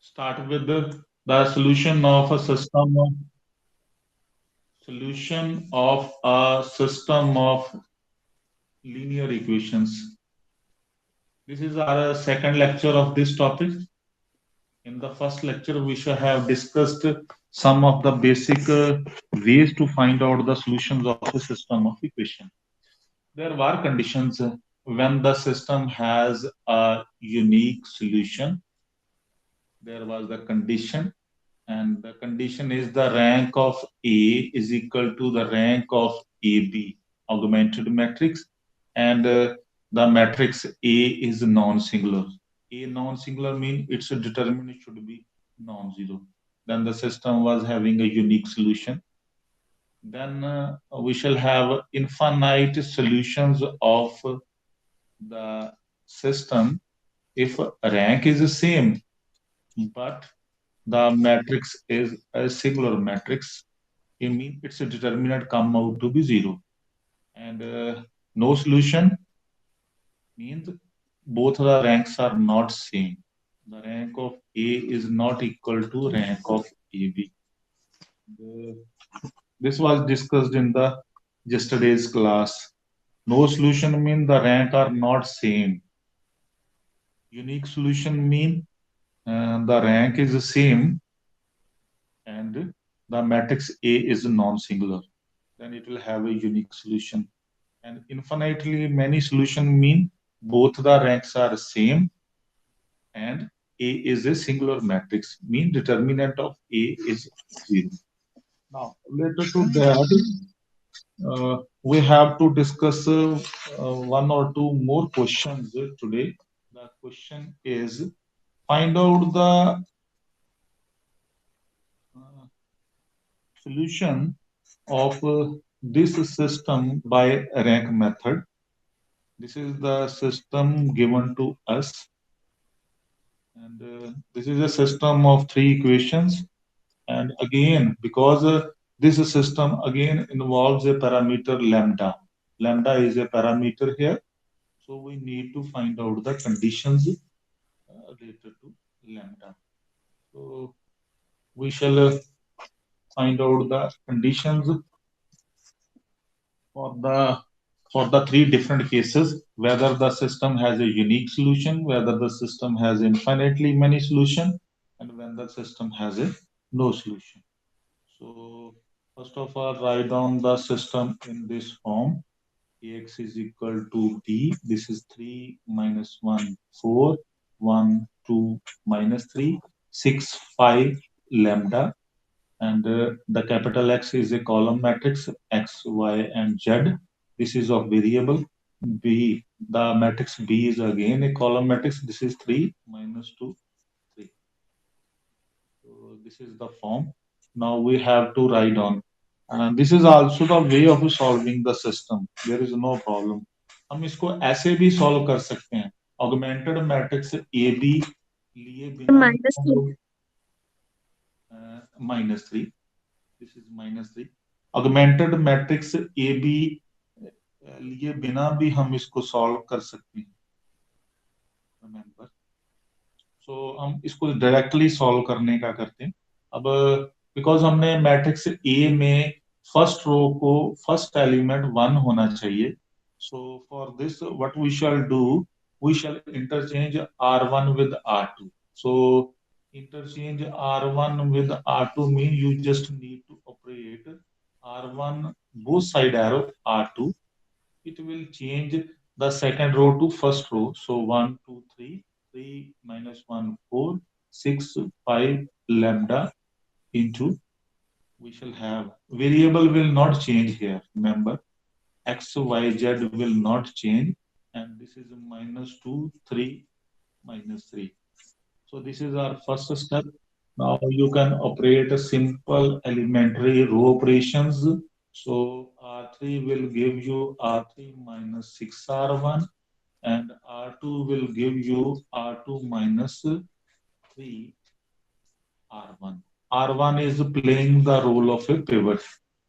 Start with the solution of a system of linear equations. This is our second lecture of this topic. In the first lecture, we shall have discussed some of the basic ways to find out the solutions of a system of equation. There were conditions when the system has a unique solution. There was the condition, and the condition is the rank of A is equal to the rank of AB, augmented matrix, and the matrix A is non-singular. A non-singular means its determinant should be non-zero. Then the system was having a unique solution. Then we shall have infinite solutions of the system if rank is the same, but the matrix is a singular matrix. It means its determinant come out to be zero. And no solution means both the ranks are not same. The rank of A is not equal to rank of AB. This was discussed in the yesterday's class. No solution mean the rank are not same. Unique solution mean the rank is the same and the matrix A is non-singular. Then it will have a unique solution. And infinitely many solution mean both the ranks are same and A is a singular matrix, mean determinant of A is zero. Now, related to that, we have to discuss one or two more questions today. The question is find out the uh, solution of this system by rank method. This is the system given to us, and this is a system of three equations. And again, because this system again involves a parameter lambda. Lambda is a parameter here, so we need to find out the conditions related to lambda. So we shall find out the conditions for the for the three different cases, whether the system has a unique solution, whether the system has infinitely many solution, and when the system has a no solution. So first of all, write down the system in this form. Ax is equal to b. This is 3 minus 1, 4, 1, 2, minus 3, 6, 5, lambda. And the capital X is a column matrix, X, Y, and Z. This is of variable. B, the matrix B is again a column matrix. This is 3 minus 2, 3. So this is the form. Now we have to write on. And this is also the way of solving the system. There is no problem. हम इसको ऐसे भी solve कर सकते हैं. Augmented matrix AB लिए बिना minus 3. minus 3. This is minus 3. Augmented matrix AB लिए बिना भी हम इसको solve कर सकते हैं. Remember. सो हम इसको डायरेक्टली सॉल्व करने का करते हैं. अब बिकॉज हमने मैट्रिक्स ए में फर्स्ट रो को फर्स्ट एलिमेंट 1 होना चाहिए. So for this what we shall do, we shall interchange R1 with R2. So interchange R1 with R2 mean you just need to operate R1 both side arrow R2. It will change the second row to first row. So 1, 2, 3, 3 minus 1, 4, 6, 5 lambda into, we shall have, variable will not change here. Remember, x, y, z will not change. And this is minus 2, 3, minus 3. So this is our first step. Now you can operate a simple elementary row operations. So R3 will give you R3 minus 6R1 and R2 will give you R2 minus 3 R1. R1 is playing the role of a pivot.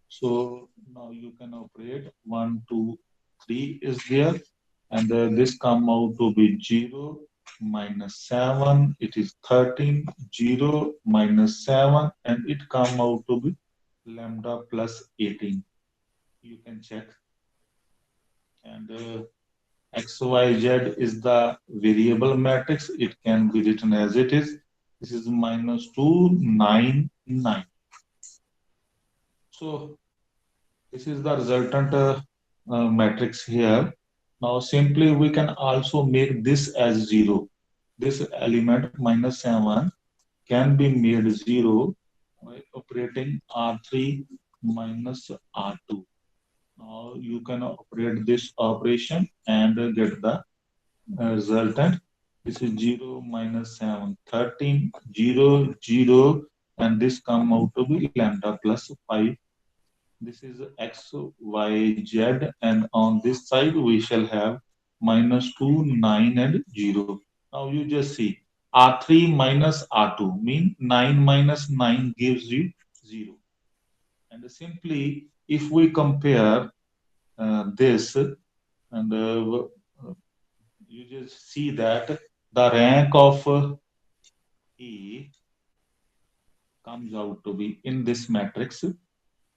So now you can operate 1, 2, 3 is there, and this come out to be 0, minus 7, it is 13, 0 minus 7, and it come out to be lambda plus 18. You can check. And XYZ is the variable matrix. It can be written as it is. This is minus 2, 9, 9. So this is the resultant matrix here. Now simply we can also make this as 0. This element minus 7 can be made 0 by operating R3 minus R2. Now you can operate this operation and get the resultant. This is 0 minus 7, 13, 0, 0, and this come out to be lambda plus 5. This is x, y, z, and on this side we shall have minus 2, 9, and 0. Now you just see R3 minus R2 mean 9 minus 9 gives you 0. And simply if we compare this and you just see that the rank of A comes out to be in this matrix,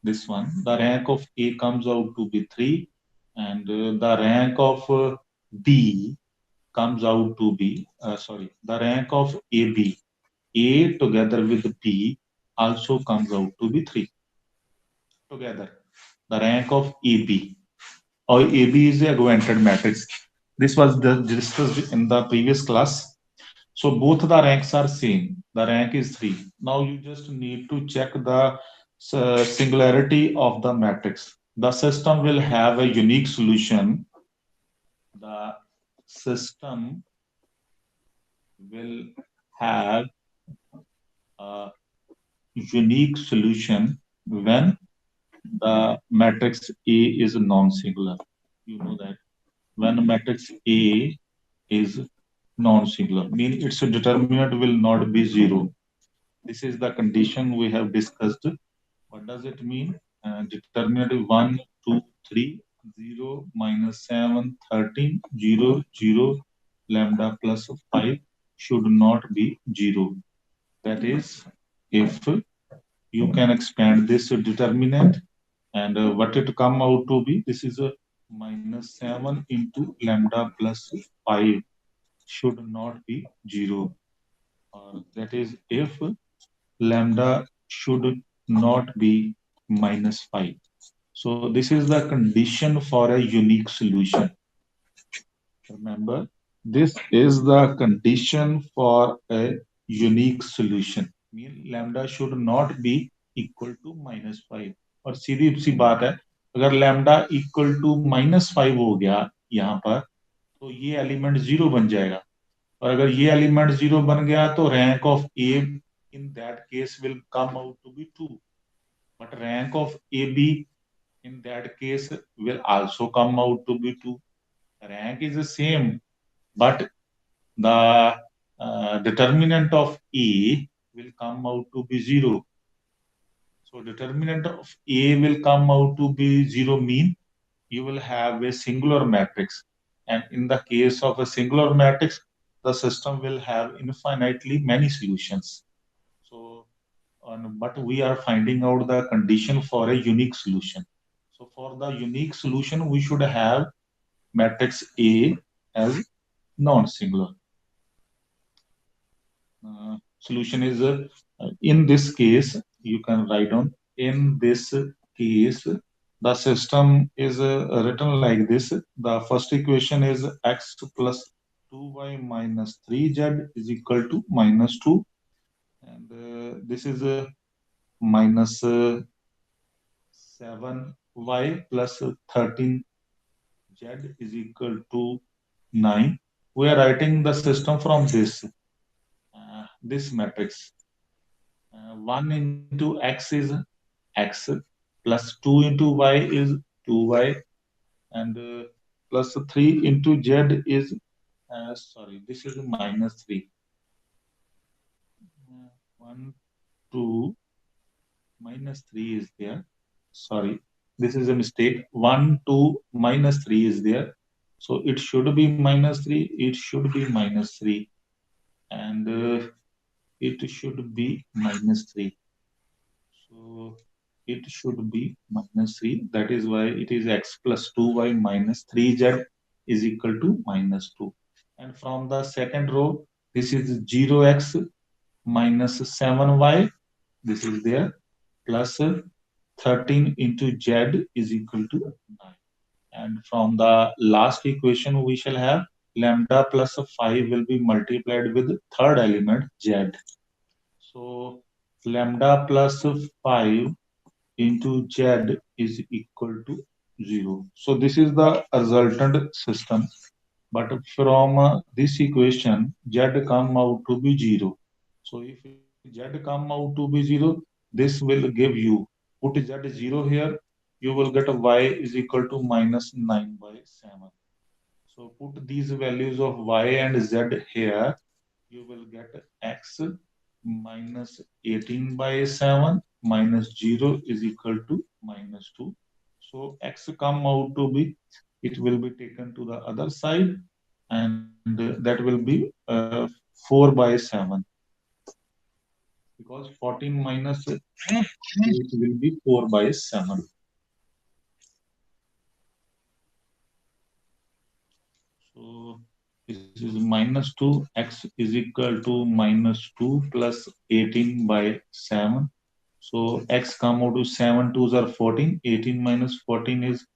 this one, the rank of A comes out to be 3, and the rank of B comes out to be, the rank of AB, A together with B also comes out to be 3 together. The rank of AB, or AB is a augmented matrix. This was discussed in the previous class. So both the ranks are same. The rank is 3. Now you just need to check the singularity of the matrix. The system will have a unique solution. The system will have a unique solution when the matrix A is non-singular. You know that when matrix A is non-singular, mean its determinant will not be 0. This is the condition we have discussed. What does it mean? Determinant 1, 2, 3, 0, minus 7, 13, 0, 0, lambda plus 5 should not be 0. That is, if you can expand this determinant and what it come out to be, this is a minus 7 into lambda plus 5 should not be 0. That is, if lambda should not be minus 5. So this is the condition for a unique solution. Remember, this is the condition for a unique solution. Mean lambda should not be equal to minus 5. और सीधी सी बात है, अगर lambda equal to minus 5 हो गया यहाँ पर, तो ये एलिमेंट 0 बन जाएगा. और अगर ये एलिमेंट 0 बन गया तो rank of A in that case will come out to be 2. But rank of AB in that case will also come out to be 2. Rank is the same, but the determinant of A will come out to be 0. So determinant of A will come out to be 0 mean you will have a singular matrix. And in the case of a singular matrix, the system will have infinitely many solutions. So, but we are finding out the condition for a unique solution. So for the unique solution, we should have matrix A as non-singular. Solution is, in this case, you can write down, in this case, the system is written like this. The first equation is x plus 2y minus 3z is equal to minus 2. And this is minus 7y plus 13z is equal to 9. We are writing the system from this matrix. 1 into x is x, plus 2 into y is 2y, and plus 3 into z is, this is minus 3. 1, 2, minus 3 is there. Sorry, this is a mistake. 1, 2, minus 3 is there. So it should be minus 3. It should be minus 3. and it should be minus 3. So it should be minus 3. That is why it is x plus 2y minus 3z is equal to minus 2. And from the second row, this is 0x minus 7y. This is there plus 13 into z is equal to 9. And from the last equation, we shall have lambda plus 5 will be multiplied with third element z. So lambda plus 5 into z is equal to 0. So this is the resultant system. But from this equation, z come out to be 0. So if z come out to be 0, this will give you, put z 0 here, you will get y is equal to minus 9 by 7. So put these values of y and z here, you will get x minus 18 by 7 minus 0 is equal to minus 2. So x come out to be, it will be taken to the other side, and that will be 4 by 7, because 14 minus 8 will be 4 by 7. So this is minus 2, x is equal to minus 2 plus 18 by 7. So x come out to 7 twos are 14, 18 minus 14 is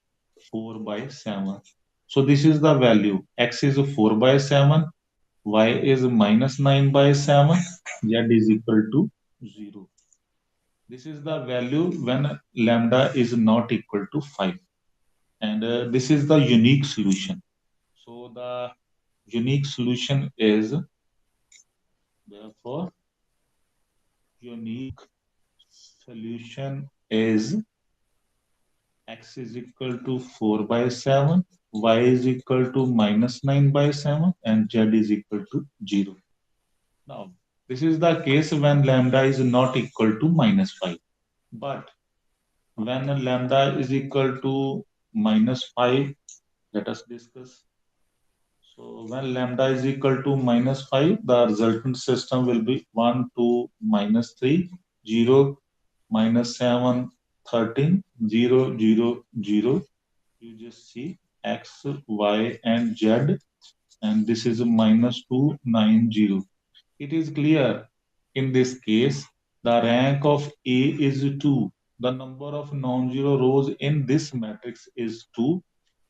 4 by 7. So this is the value. X is 4 by 7, y is minus 9 by 7, z is equal to 0. This is the value when lambda is not equal to 5. And this is the unique solution. So the unique solution is, therefore, unique solution is x is equal to 4 by 7, y is equal to minus 9 by 7, and z is equal to 0. Now, this is the case when lambda is not equal to minus 5. But when lambda is equal to minus 5, let us discuss. So when lambda is equal to minus 5, the resultant system will be 1, 2, minus 3, 0, minus 7, 13, 0, 0, 0. You just see x, y, and z, and this is minus 2, 9, 0. It is clear in this case the rank of A is 2. The number of non-zero rows in this matrix is 2,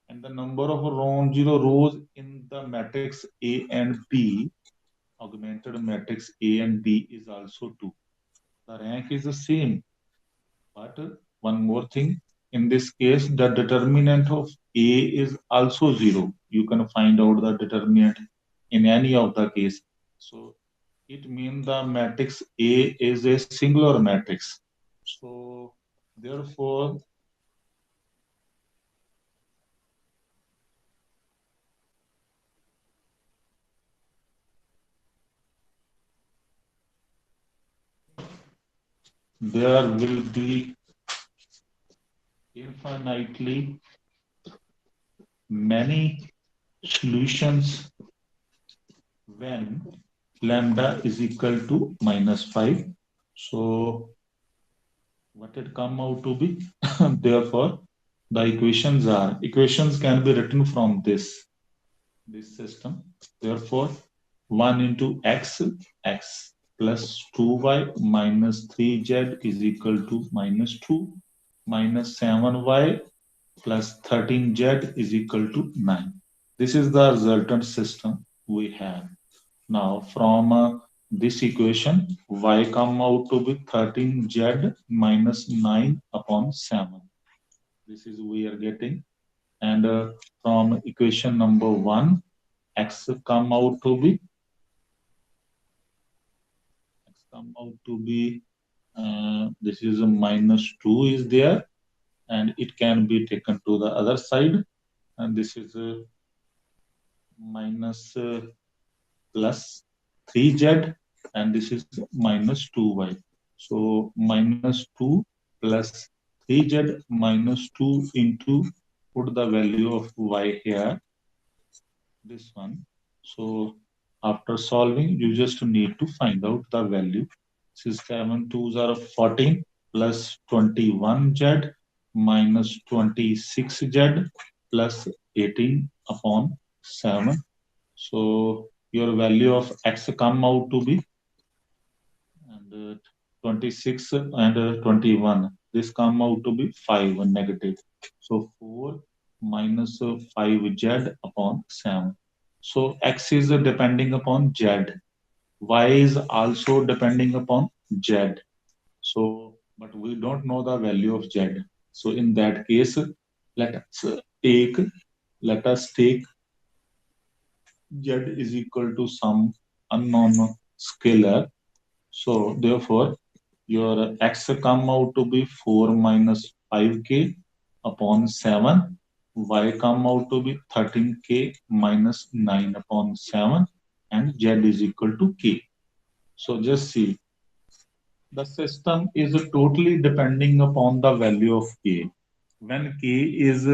and the number of non-zero rows in the matrix A and B, augmented matrix A and B, is also 2. The rank is the same, but one more thing, in this case, the determinant of A is also 0. You can find out the determinant in any of the case. So it means the matrix A is a singular matrix. So therefore, there will be infinitely many solutions when lambda is equal to minus 5. So what it come out to be? Therefore, the equations can be written from this system. Therefore, 1 into x plus 2y minus 3z is equal to minus 2 minus 7y plus 13z is equal to 9. This is the resultant system we have. Now, from this equation, y come out to be 13z minus 9 upon 7. This is we are getting. And from equation number 1, x come out to be this is a minus 2 is there, and it can be taken to the other side, and this is a minus plus 3z, and this is minus 2y. So minus 2 plus 3z minus 2 into, put the value of y here, this one. So After solving, you just need to find out the value. This is 7 2s are 14 plus 21z minus 26z plus 18 upon 7. So your value of x come out to be and 26 and 21. This come out to be 5 negative. So 4 minus 5z upon 7. So x is depending upon z. Y is also depending upon z. So, but we don't know the value of z. So in that case, let us take let us take z is equal to some unknown scalar. So therefore, your x come out to be 4 minus 5k upon 7. Y come out to be 13k minus 9 upon 7. And z is equal to k. So just see, the system is totally depending upon the value of k. When k is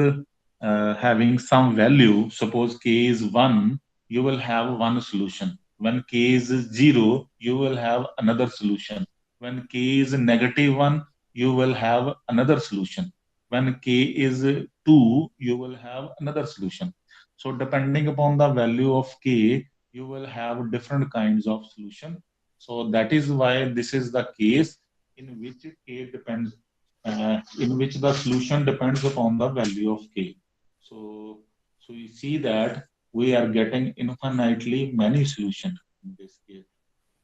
having some value, suppose k is 1, you will have one solution. When k is 0, you will have another solution. When k is negative 1, you will have another solution. When k is 2, you will have another solution. So depending upon the value of k, you will have different kinds of solution. So that is why this is the case in which k depends in which the solution depends upon the value of k. So, so you see that we are getting infinitely many solutions in this case.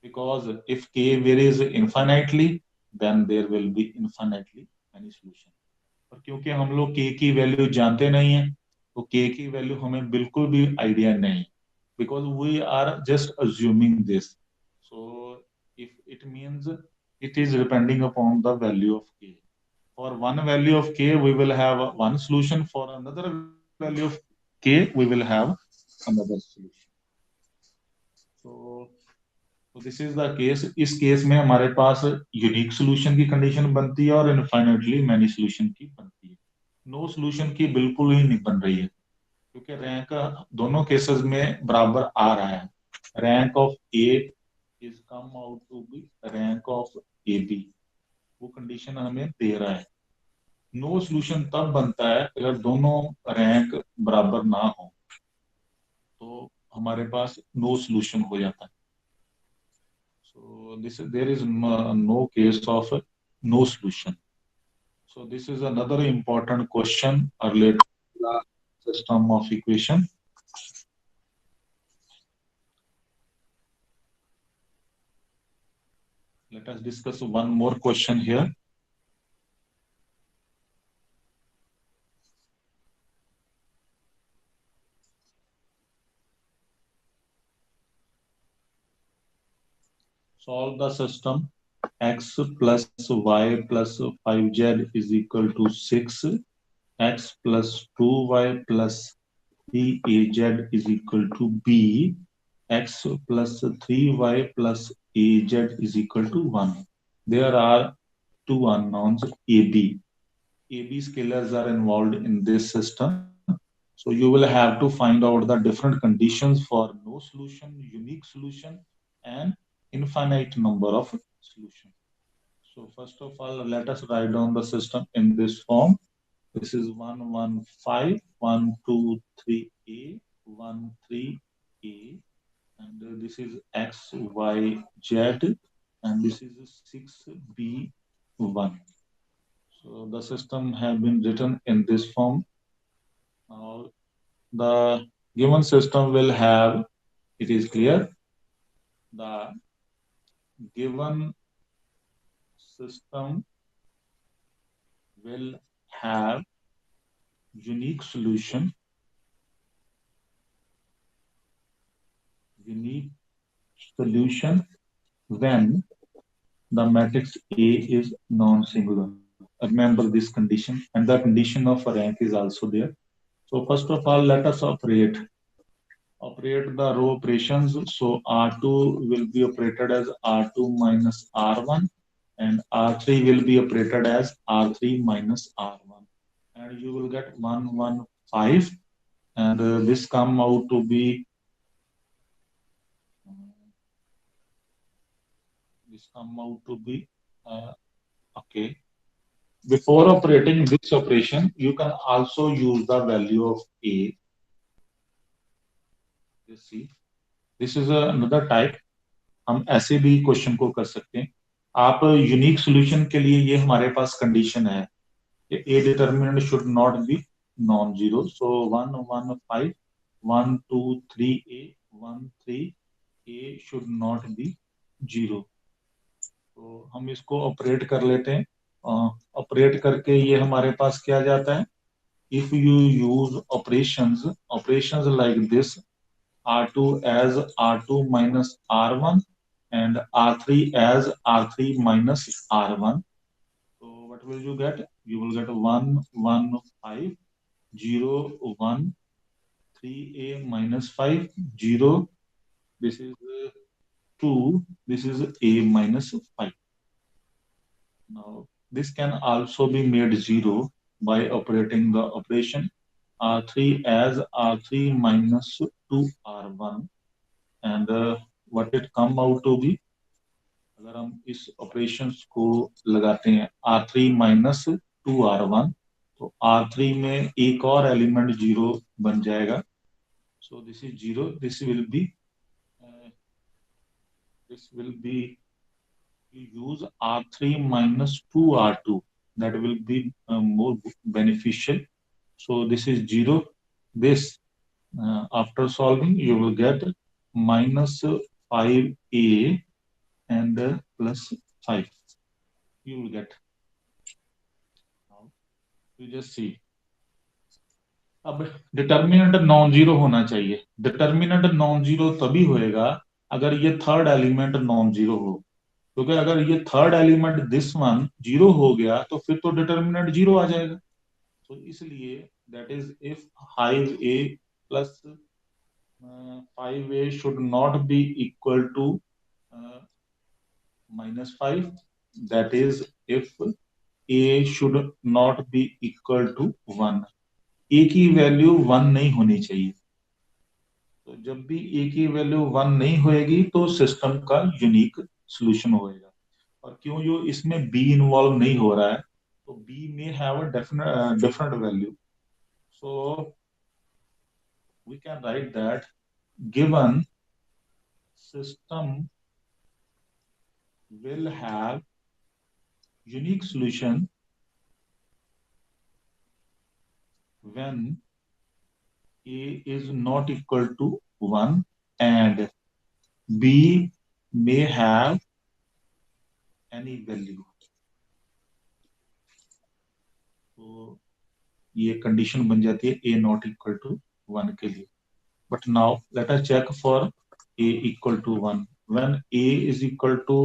Because if k varies infinitely, then there will be infinitely many solutions. और क्योंकि हम लोग k की value जानते नहीं है, तो k की वैल्यू हमें बिल्कुल भी आइडिया नहीं, because we are just assuming this. So if it means it is depending upon the value of k. For one value of k, we will have one solution. For another value of k, we will have another solution. So, so this is the case. इस case में हमारे पास unique solution की condition बनती है और infinitely many solution की बनती है. नो सोल्यूशन की बिल्कुल ही नहीं बन रही है, क्योंकि रैंक दोनों केसेस में बराबर आ रहा है. Rank of A is come out to be rank of A B, वो कंडीशन हमें दे रहा है. नो सोल्यूशन तब बनता है अगर दोनों रैंक बराबर ना हो, तो हमारे पास नो सोल्यूशन हो जाता है. So this there is no case of no solution. So this is another important question related to the system of equation. Let us discuss one more question here. Solve the system x plus y plus 5z is equal to 6, x plus 2y plus 3az is equal to b, x plus 3y plus az is equal to 1. There are two unknowns ab. AB scalars are involved in this system. So you will have to find out the different conditions for no solution, unique solution, and infinite number of solutions. So first of all, let us write down the system in this form. This is 1, 1, 5, 1, 2, 3a, 1, 3a, and this is x, y, z, and this is 6b1. So the system have been written in this form. Now the given system will have, it is clear, the given system will have unique solution, unique solution when the matrix A is non-singular. Remember this condition, and the condition of rank is also there. So first of all, let us operate the row operations. So R2 will be operated as R2 minus R1, and R3 will be operated as R3 minus R1. And you will get 1, 1, 5. And this come out to be this come out to be okay. Before operating this operation, you can also use the value of a. You see, this is another type. हम ऐसे भी question को कर सकते हैं. आप unique solution के लिए ये हमारे पास कंडीशन है कि ए determinant should not B non zero. So 1 1 5 1 2 3 A 1 3 A should not B zero. तो हम इसको ऑपरेट कर लेते हैं. ऑपरेट करके ये हमारे पास क्या जाता है. If you use operations like this, R2 as R2 minus R1 and R3 as R3 minus R1. So what will you get? You will get 1 1 5 0 1 3a minus 5 0. This is 2. This is a minus 5. Now, this can also be made zero by operating the operation R3 as R3 minus 2R1. And what it come out to be, अगर हम इस operations को लगाते हैं R3 minus 2R1, तो R3 में एक और एलिमेंट जीरो बन जाएगा. So this is zero. This will be use R3 minus 2R2. That will be more beneficial. So this is 0. This, after solving, you will get minus 5a and plus 5. You will get. Now, you just see. अब determinant non zero होना चाहिए. Determinant non zero तभी होएगा अगर ये third element non zero हो. क्योंकि अगर ये third element this one zero हो गया तो फिर तो डिटर्मिनेंट जीरो आ जाएगा. तो इसलिए that is if 5a plus 5a should not be equal to -5. That is if a should not be equal to 1. a की वैल्यू 1 नहीं होनी चाहिए. तो जब भी a की वैल्यू 1 नहीं होएगी तो सिस्टम का यूनिक सॉल्यूशन होएगा. और क्यों जो इसमें बी इन्वॉल्व नहीं हो रहा है, तो बी में have a different value. So we can write that given system will have unique solution when a is not equal to 1 and b may have any value. तो ये कंडीशन बन जाती है a not equal to 1 के लिए. But now let us check for a equal to 1. When a is equal to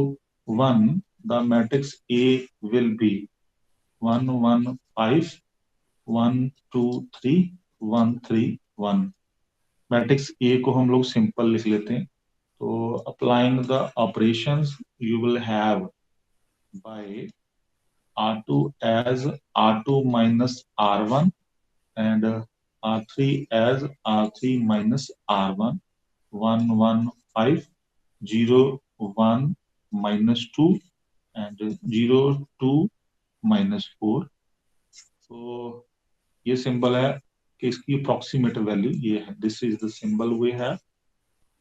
1, the matrix A will be 1 1 5 1 2 3 1 3 1. Matrix A को हम लोग सिंपल लिख लेते हैं. तो applying the operations you will have by R2 as R2 minus R1 and R3 as R3 minus R1. 1 1 5 0 1 minus 2 and 0 2 minus 4. तो ये symbol है कि इसकी अप्रोक्सीमेट वैल्यू ये है. This is the symbol we have.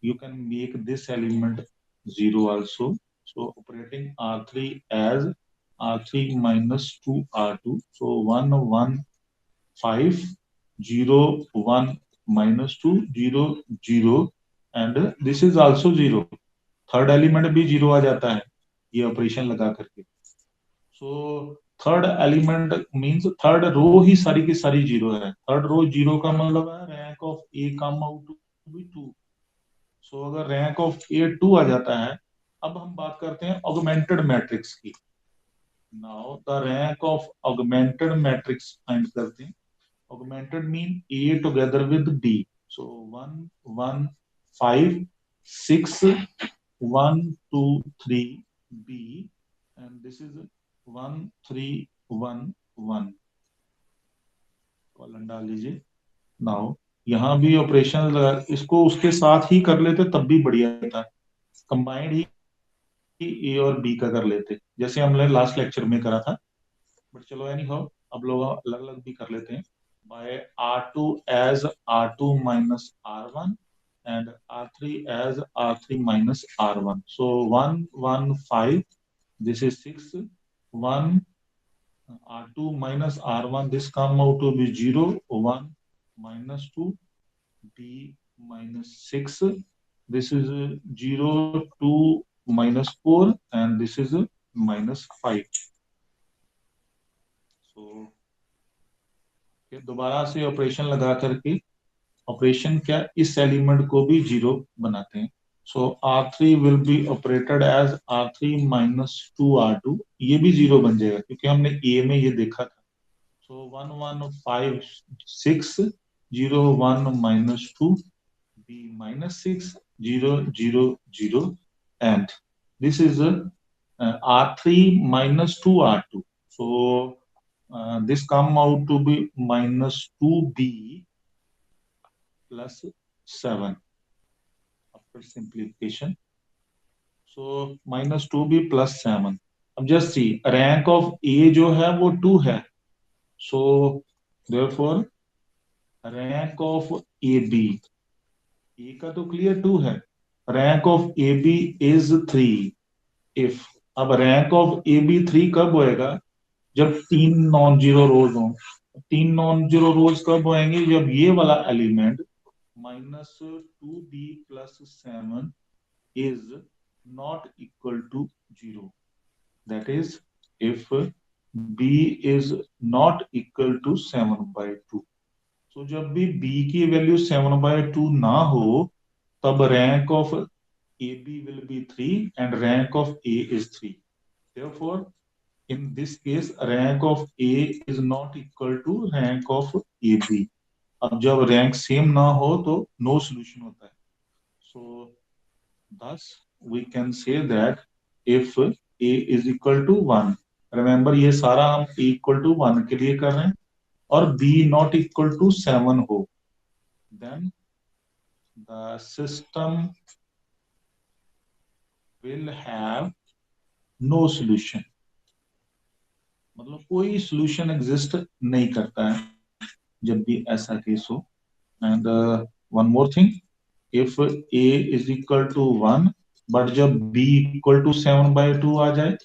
You can make this element 0 also. So operating R3 as R3 minus 2 R2. So 1 1 5 0 1 minus 2 0 0 and this is also 0. Third element भी 0 आ जाता है ये ऑपरेशन लगा करके. So third element means third row ही सारी की सारी 0 है. थर्ड रो 0 का मतलब है rank of A come out to be 2. So अगर रैंक ऑफ ए 2 आ जाता है. अब हम बात करते हैं ऑगमेंटेड मैट्रिक्स की. Now the rank of augmented matrix find करते हैं. Augmented mean A together with B. So 1 1 5 6 1 2 3 b and this is 1 3 1 1. Colon डाल लीजिए. नाउ यहाँ भी ऑपरेशन इसको उसके साथ ही कर लेते तब भी बढ़िया था. कंबाइंड ही ए और बी का कर लेते, जैसे हमने लास्ट लेक्चर में करा था, बट चलो एनी हाउ अब लोग अलग अलग भी कर लेते हैं। By R2 as R2 minus R1 and R3 as R3 minus R1. So 1, 1, 5, this is 6, 1, R2 minus R1, this come out to be 0, 1 minus 2, B minus 6, this is 0, 2 minus 4, and this is minus 5. So दोबारा से operation लगा करके operation क्या इस element को भी zero बनाते हैं। So R3 will be operated as R3 minus 2 R2, ये भी जीरो बन जाएगा क्योंकि हमने ए में ये देखा था। सो 1, 1, 5, 6, 0, 1 minus 2, B minus 6, 0, 0, 0, and this is R3 minus 2 R2. So this come out to be minus 2B plus 7 after simplification. So minus 2B plus 7. अब just see rank of A जो है वो 2 है. So therefore rank of AB, A का तो clear 2 है. Rank of AB is 3. If अब rank of AB 3 कब होएगा? जब 3 नॉन जीरो रोज हों। 3 नॉन जीरो रोज कब होएंगे? जब ये वाला element minus 2B plus 7 is not equal to 0. That is, if B is not equal to 7 by 2. So जब भी B की वैल्यू 7 by 2 ना हो, तब rank of AB will be 3 and rank of A is 3. Therefore, in this case, rank of A is not equal to rank of AB. अब जब rank same ना हो तो नो सोल्यूशन होता है। सो thus we can say that if A is equal to 1, remember ये सारा हम A equal to 1 के लिए कर रहे हैं, और B not equal to 7 हो, then the system will have no solution, मतलब कोई solution exist नहीं करता है जब भी ऐसा केस हो। And one more thing, if A is equal to 1 but जब B equal to 7 by 2 आ जाए,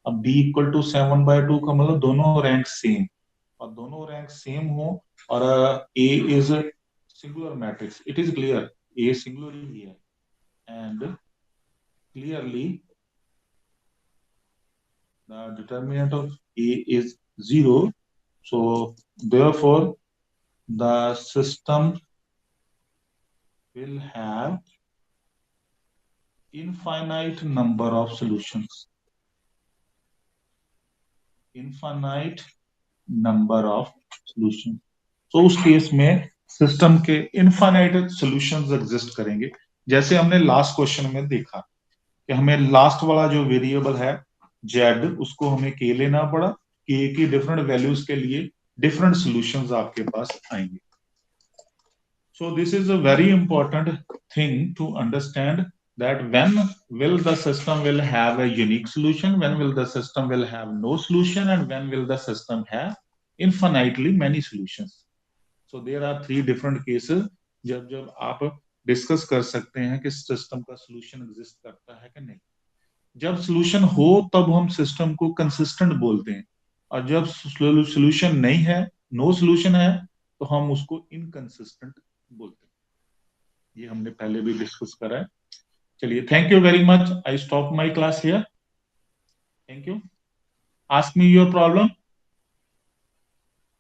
अब B equal to 7 by 2 का मतलब दोनों रैंक सेम, और दोनों रैंक सेम हो और A is singular matrix, it is clear A singular ही है, and clearly the determinant of A is 0, so therefore the system will have infinite number of solutions, infinite number of solutions. तो उस case में system के infinite solutions exist करेंगे, जैसे हमने last question में देखा कि हमें लास्ट वाला जो वेरिएबल है जेड, उसको हमें के लेना पड़ा, के की डिफरेंट वैल्यूज के लिए डिफरेंट सॉल्यूशंस आपके पास आएंगे। So this is a very important thing to understand, that when will the system will have a unique solution, when will the system will have no solution, and when will the system have infinitely many solutions. So there are three different cases जब जब आप discuss कर सकते हैं कि system का solution exist करता है कि नहीं। जब सोल्यूशन हो तब हम सिस्टम को कंसिस्टेंट बोलते हैं, और जब सोल्यूशन नहीं है, नो सोल्यूशन है, तो हम उसको इनकंसिस्टेंट बोलते हैं। ये हमने पहले भी डिस्कस करा है। चलिए, thank you very much, I stop my class here, thank you, ask me your problem.